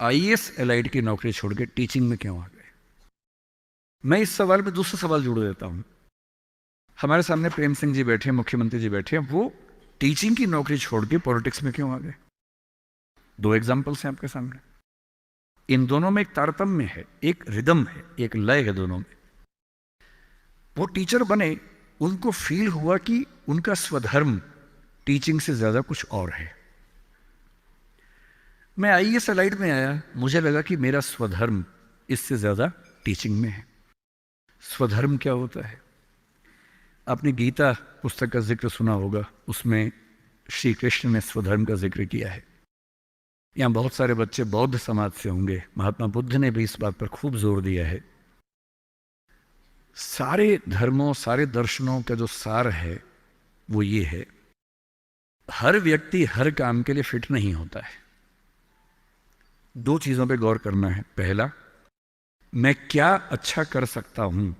IAS allied की नौकरी छोड़ के टीचिंग में क्यों आ गए? मैं इस सवाल में दूसरा सवाल जोड़ देता हूं। हमारे सामने प्रेम सिंह जी बैठे हैं, मुख्यमंत्री जी बैठे हैं, वो टीचिंग की नौकरी छोड़ के पॉलिटिक्स में क्यों आ गए? दो एग्जाम्पल्स हैं आपके सामने। इन दोनों में एक तारतम्य है, एक रिदम है, एक लय है दोनों में। वो टीचर बने, उनको फील हुआ कि उनका स्वधर्म टीचिंग से ज्यादा कुछ और है। मैं आईएएस एलाइड में आया, मुझे लगा कि मेरा स्वधर्म इससे ज्यादा टीचिंग में है। स्वधर्म क्या होता है? आपने गीता पुस्तक का जिक्र सुना होगा, उसमें श्री कृष्ण ने स्वधर्म का जिक्र किया है। यहां बहुत सारे बच्चे बौद्ध समाज से होंगे, महात्मा बुद्ध ने भी इस बात पर खूब जोर दिया है। सारे धर्मों, सारे दर्शनों का जो सार है वो ये है, हर व्यक्ति हर काम के लिए फिट नहीं होता है। दो चीजों पे गौर करना है। पहला, मैं क्या अच्छा कर सकता हूं,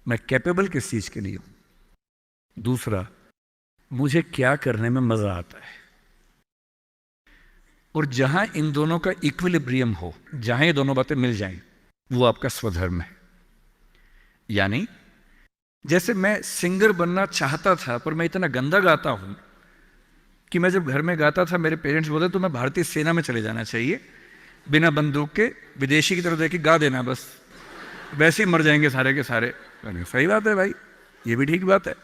मैं कैपेबल किस चीज के लिए हूं। दूसरा, मुझे क्या करने में मजा आता है। और जहां इन दोनों का इक्विलिब्रियम हो, जहां ये दोनों बातें मिल जाएं, वो आपका स्वधर्म है। यानी जैसे मैं सिंगर बनना चाहता था, पर मैं इतना गंदा गाता हूं कि मैं जब घर में गाता था मेरे पेरेंट्स बोलते तो मैं भारतीय सेना में चले जाना चाहिए, बिना बंदूक के विदेशी की तरफ देख के गा देना, बस वैसे ही मर जाएंगे सारे के सारे। सही बात है भाई, ये भी ठीक बात है।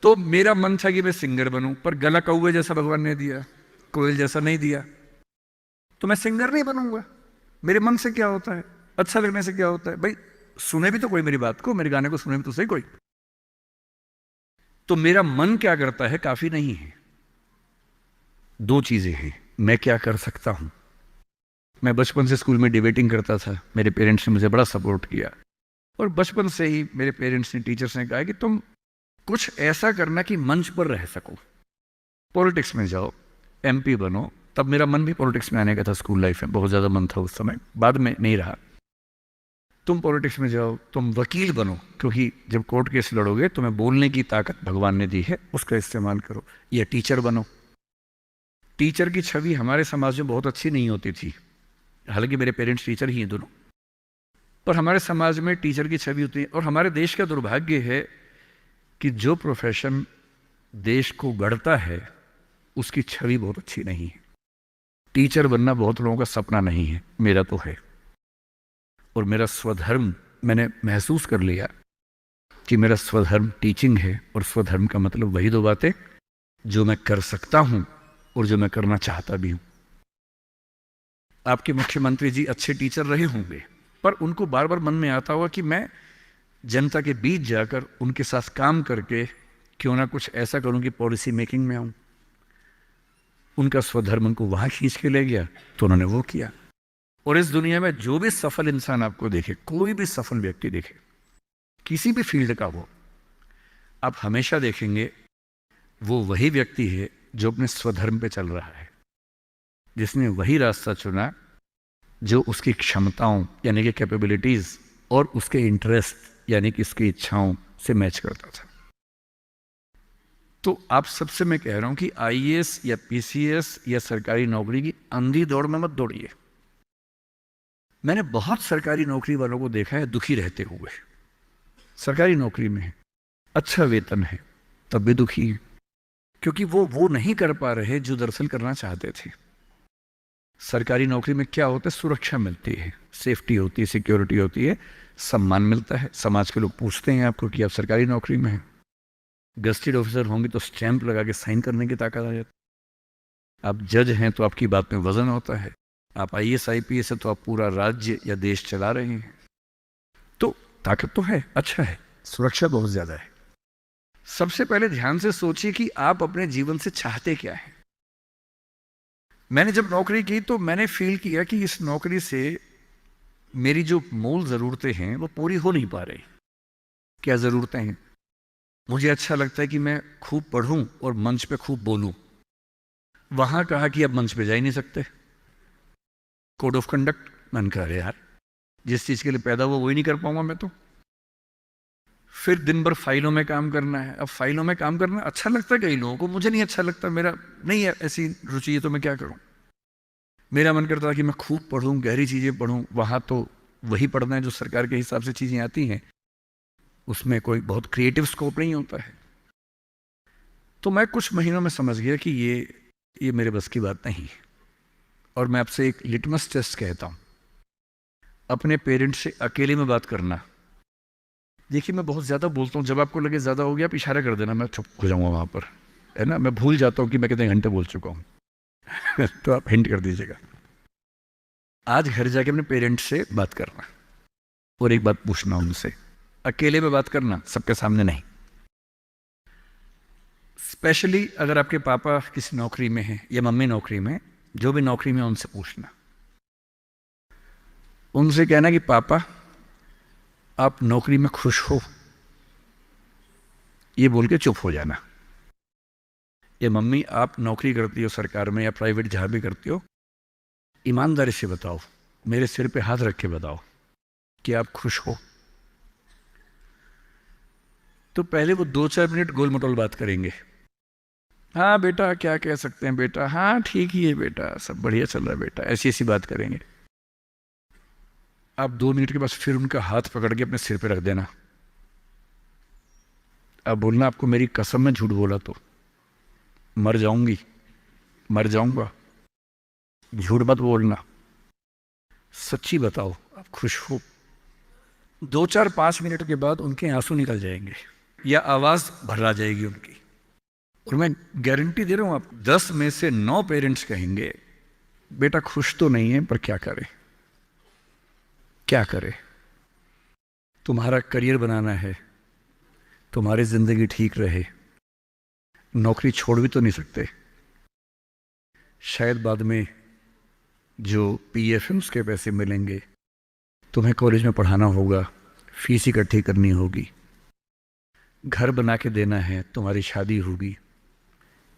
तो मेरा मन था कि मैं सिंगर बनूं, पर गला कौवे जैसा भगवान ने दिया, कोयल जैसा नहीं दिया, तो मैं सिंगर नहीं बनूंगा। मेरे मन से क्या होता है, अच्छा लगने से क्या होता है भाई? सुने भी तो कोई मेरी बात को, मेरे गाने को सुने भी तो सही कोई। तो मेरा मन क्या करता है काफी नहीं है। दो चीजें हैं, मैं क्या कर सकता हूं। मैं बचपन से स्कूल में डिबेटिंग करता था, मेरे पेरेंट्स ने मुझे बड़ा सपोर्ट किया, और बचपन से ही मेरे पेरेंट्स ने, टीचर्स ने कहा कि तुम कुछ ऐसा करना कि मंच पर रह सको, पॉलिटिक्स में जाओ, एमपी बनो। तब मेरा मन भी पॉलिटिक्स में आने का था, स्कूल लाइफ में बहुत ज़्यादा मन था उस समय, बाद में नहीं रहा। तुम पॉलिटिक्स में जाओ, तुम वकील बनो, क्योंकि जब कोर्ट केस लड़ोगे तुम्हें बोलने की ताकत भगवान ने दी है, उसका इस्तेमाल करो। या टीचर बनो। टीचर की छवि हमारे समाज में बहुत अच्छी नहीं होती थी, हालांकि मेरे पेरेंट्स टीचर ही हैं दोनों, पर हमारे समाज में टीचर की छवि होती है। और हमारे देश का दुर्भाग्य है कि जो प्रोफेशन देश को गढ़ता है उसकी छवि बहुत अच्छी नहीं है। टीचर बनना बहुत लोगों का सपना नहीं है, मेरा तो है। और मेरा स्वधर्म, मैंने महसूस कर लिया कि मेरा स्वधर्म टीचिंग है। और स्वधर्म का मतलब वही दो बातें जो मैं कर सकता हूं और जो मैं करना चाहता भी हूं। आपके मुख्यमंत्री जी अच्छे टीचर रहे होंगे, पर उनको बार बार मन में आता होगा कि मैं जनता के बीच जाकर उनके साथ काम करके क्यों ना कुछ ऐसा करूं कि पॉलिसी मेकिंग में आऊं। उनका स्वधर्म उनको वहां खींच के ले गया, तो उन्होंने वो किया। और इस दुनिया में जो भी सफल इंसान आपको देखे, कोई भी सफल व्यक्ति देखे, किसी भी फील्ड का वो, आप हमेशा देखेंगे वो वही व्यक्ति है जो अपने स्वधर्म पे चल रहा है, जिसने वही रास्ता चुना जो उसकी क्षमताओं यानी कि कैपेबिलिटीज और उसके इंटरेस्ट यानी कि उसकी इच्छाओं से मैच करता था। तो आप सबसे मैं कह रहा हूं कि आईएएस या पीसीएस या सरकारी नौकरी की अंधी दौड़ में मत दौड़िए। मैंने बहुत सरकारी नौकरी वालों को देखा है दुखी रहते हुए। सरकारी नौकरी में है, अच्छा वेतन है, तब भी दुखी है, क्योंकि वो नहीं कर पा रहे जो दरअसल करना चाहते थे। सरकारी नौकरी में क्या होता है? सुरक्षा मिलती है, सेफ्टी होती है, सिक्योरिटी होती है, सम्मान मिलता है, समाज के लोग पूछते हैं आपको कि आप सरकारी नौकरी में हैं। गस्टेड ऑफिसर होंगे तो स्टैंप लगा के साइन करने की ताकत आ जाती है। आप जज हैं तो आपकी बात में वजन होता है। आप आईएएस आईपीएस है तो आप पूरा राज्य या देश चला रहे हैं। तो ताकत तो है, अच्छा है, सुरक्षा बहुत ज्यादा है। सबसे पहले ध्यान से सोचिए कि आप अपने जीवन से चाहते क्या है। मैंने जब नौकरी की तो मैंने फील किया कि इस नौकरी से मेरी जो मूल जरूरतें हैं वो पूरी हो नहीं पा रही। क्या जरूरतें हैं? मुझे अच्छा लगता है कि मैं खूब पढ़ूं और मंच पे खूब बोलूं। वहां कहा कि अब मंच पे जा ही नहीं सकते, कोड ऑफ कंडक्ट। मन कहा यार, जिस चीज के लिए पैदा हुआ वही नहीं कर पाऊंगा मैं तो। फिर दिन भर फाइलों में काम करना है। अब फाइलों में काम करना अच्छा लगता है कई लोगों को, मुझे नहीं अच्छा लगता, मेरा नहीं है ऐसी रुचि है, तो मैं क्या करूं। मेरा मन करता था कि मैं खूब पढ़ूं, गहरी चीज़ें पढ़ूं। वहाँ तो वही पढ़ना है जो सरकार के हिसाब से चीज़ें आती हैं, उसमें कोई बहुत क्रिएटिव स्कोप नहीं होता है। तो मैं कुछ महीनों में समझ गया कि ये मेरे बस की बात नहीं। और मैं आपसे एक लिटमस टेस्ट कहता हूँ, अपने पेरेंट्स से अकेले में बात करना। देखिए मैं बहुत ज़्यादा बोलता हूँ, जब आपको लगे ज़्यादा हो गया आप इशारा कर देना, मैं चुप हो जाऊँगा वहाँ पर, है ना। मैं भूल जाता हूँ कि मैं कितने घंटे बोल चुका हूँ तो आप हिंट कर दीजिएगा। आज घर जाके अपने पेरेंट्स से बात करना और एक बात पूछना उनसे, अकेले में बात करना, सबके सामने नहीं। स्पेशली अगर आपके पापा किसी नौकरी में हैं या मम्मी नौकरी में, जो भी नौकरी में, उनसे पूछना। उनसे कहना कि पापा आप नौकरी में खुश हो, ये बोल के चुप हो जाना। ये मम्मी आप नौकरी करती हो सरकार में या प्राइवेट जहां भी करती हो, ईमानदारी से बताओ, मेरे सिर पे हाथ रख के बताओ कि आप खुश हो। तो पहले वो 2-4 मिनट गोल मटोल बात करेंगे। हाँ बेटा क्या कह सकते हैं बेटा, हाँ ठीक ही है बेटा, सब बढ़िया चल रहा है बेटा, ऐसी ऐसी बात करेंगे। आप 2 मिनट के बाद फिर उनका हाथ पकड़ के अपने सिर पे रख देना। अब बोलना आपको मेरी कसम में झूठ बोला तो मर जाऊंगी, मर जाऊंगा। झूठ मत बोलना, सच्ची बताओ आप खुश हो। 2-4-5 मिनट के बाद उनके आंसू निकल जाएंगे या आवाज भर आ जाएगी उनकी। और मैं गारंटी दे रहा हूं आप 10 में से 9 पेरेंट्स कहेंगे बेटा खुश तो नहीं है पर क्या करे, क्या करे। तुम्हारा करियर बनाना है, तुम्हारी जिंदगी ठीक रहे, नौकरी छोड़ भी तो नहीं सकते। शायद बाद में जो पीएफ है उसके पैसे मिलेंगे, तुम्हें कॉलेज में पढ़ाना होगा, फीस इकट्ठी करनी होगी, घर बना के देना है, तुम्हारी शादी होगी,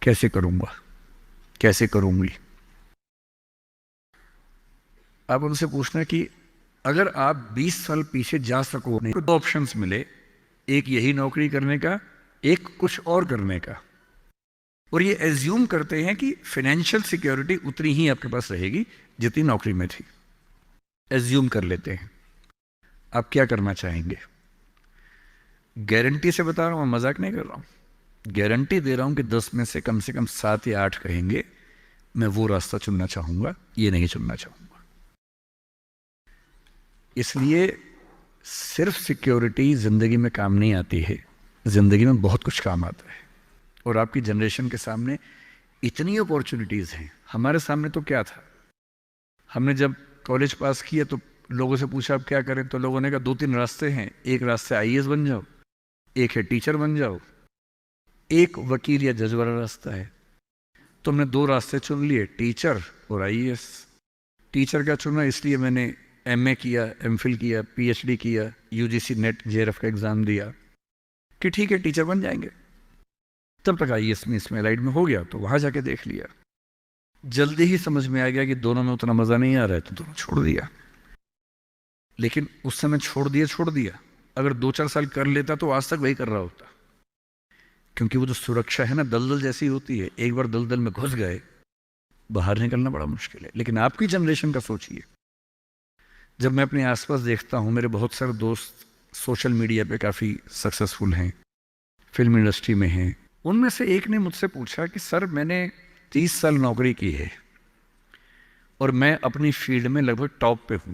कैसे करूंगा, कैसे करूंगी। आप उनसे पूछना कि अगर आप 20 साल पीछे जा सको, तो 2 ऑप्शंस मिले, एक यही नौकरी करने का, एक कुछ और करने का, और ये एज्यूम करते हैं कि फाइनेंशियल सिक्योरिटी उतनी ही आपके पास रहेगी जितनी नौकरी में थी। एज्यूम कर लेते हैं। आप क्या करना चाहेंगे? गारंटी से बता रहा हूं, मैं मजाक नहीं कर रहा हूं, गारंटी दे रहा हूं कि 10 में से कम 7 या 8 कहेंगे मैं वो रास्ता चुनना चाहूंगा, ये नहीं चुनना चाहूंगा। इसलिए सिर्फ सिक्योरिटी जिंदगी में काम नहीं आती है, जिंदगी में बहुत कुछ काम आता है। और आपकी जनरेशन के सामने इतनी अपॉर्चुनिटीज हैं। हमारे सामने तो क्या था, हमने जब कॉलेज पास किया तो लोगों से पूछा आप क्या करें, तो लोगों ने कहा 2-3 रास्ते हैं, एक रास्ते आईएएस बन जाओ, एक है टीचर बन जाओ, एक वकील या जज वाला रास्ता है। तुमने 2 रास्ते चुन लिए, टीचर और आईएएस। टीचर का चुना इसलिए मैंने एमए किया, एमफिल किया, पीएचडी किया, यूजीसी नेट जेआरएफ का एग्जाम दिया कि ठीक है टीचर बन जाएंगे। तब तक आईएएस में इसमें लाइट में हो गया तो वहां जाके देख लिया। जल्दी ही समझ में आ गया कि दोनों में उतना मजा नहीं आ रहा है तो दोनों छोड़ दिया। लेकिन उस समय छोड़ दिया, अगर 2-4 साल कर लेता तो आज तक वही कर रहा होता। क्योंकि वो जो सुरक्षा है ना, दलदल जैसी होती है, एक बार दलदल में घुस गए बाहर निकलना बड़ा मुश्किल है। लेकिन आपकी जनरेशन का सोचिए, जब मैं अपने आसपास देखता हूं, मेरे बहुत सारे दोस्त सोशल मीडिया पे काफ़ी सक्सेसफुल हैं, फिल्म इंडस्ट्री में हैं। उनमें से एक ने मुझसे पूछा कि सर मैंने 30 साल नौकरी की है और मैं अपनी फील्ड में लगभग टॉप पे हूं।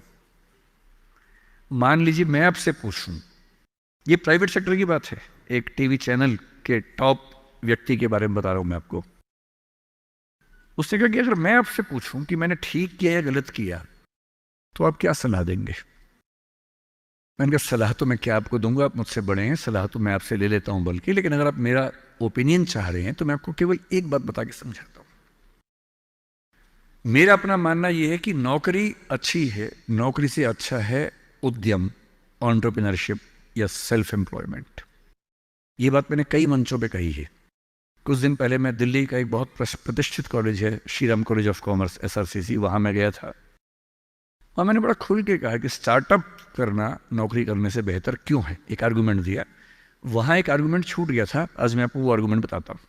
मान लीजिए मैं आपसे पूछूं, ये प्राइवेट सेक्टर की बात है, एक टीवी चैनल के टॉप व्यक्ति के बारे में बता रहा हूं मैं आपको। उसने कहा कि अगर मैं आपसे पूछूं कि मैंने ठीक किया या गलत किया तो आप क्या सलाह देंगे? मैंने कहा सलाह तो मैं क्या आपको दूंगा, आप मुझसे बड़े हैं, सलाह तो मैं आपसे ले लेता हूं बल्कि, लेकिन अगर आप मेरा ओपिनियन चाह रहे हैं तो मैं आपको केवल एक बात बता के समझाता हूं। मेरा अपना मानना यह है कि नौकरी अच्छी है, नौकरी से अच्छा है उद्यम, एंटरप्रेन्योरशिप या सेल्फ एम्प्लॉयमेंट। ये बात मैंने कई मंचों पे कही है। कुछ दिन पहले मैं दिल्ली का एक बहुत प्रतिष्ठित कॉलेज है, Shriram college of commerce, SRCC, वहां मैं गया था और मैंने बड़ा खुल के कहा कि स्टार्टअप करना नौकरी करने से बेहतर क्यों है। एक आर्गुमेंट दिया, वहां एक आर्गुमेंट छूट गया था, आज मैं आपको वो आर्गुमेंट बताता हूं।